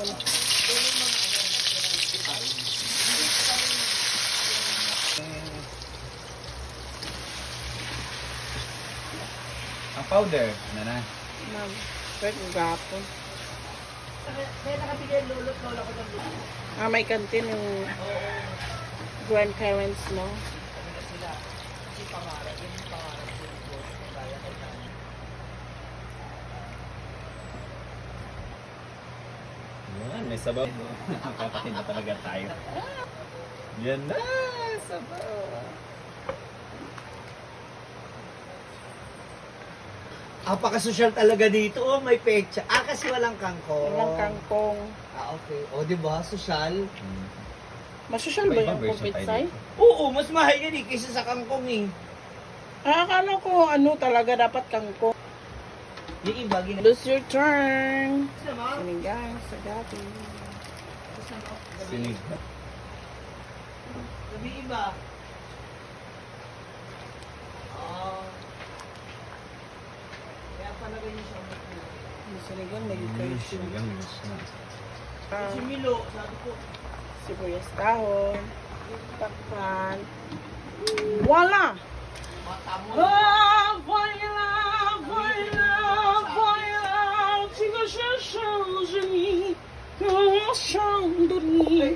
gapon. Ang powder, ano na? Ma'am, pwede gapon. May kantin yung grandparents, no? Yan, may sabaw. Kapatid na talaga tayo. Yan na, sabaw. Apaka-social talaga dito. Oh, may pecha. Kasi walang kangkong. Walang kangkong. Okay. O, di ba? Social. Masosyal ba yung kupitsay? Oo, mas mahal yan kaysa sa kangkong eh. Akala ko ano talaga dapat kangkong. Yung iba, Lose your turn. Sinigang sa gabi. Sinig. Sabi iba. Kaya pala ganyan siya. Sinigang may cursion. Si Milo, sabi ko. Sibuyas tahon. Takpan. Voila! Ah, voila, voila, voila. 这个是生日你，我想的你。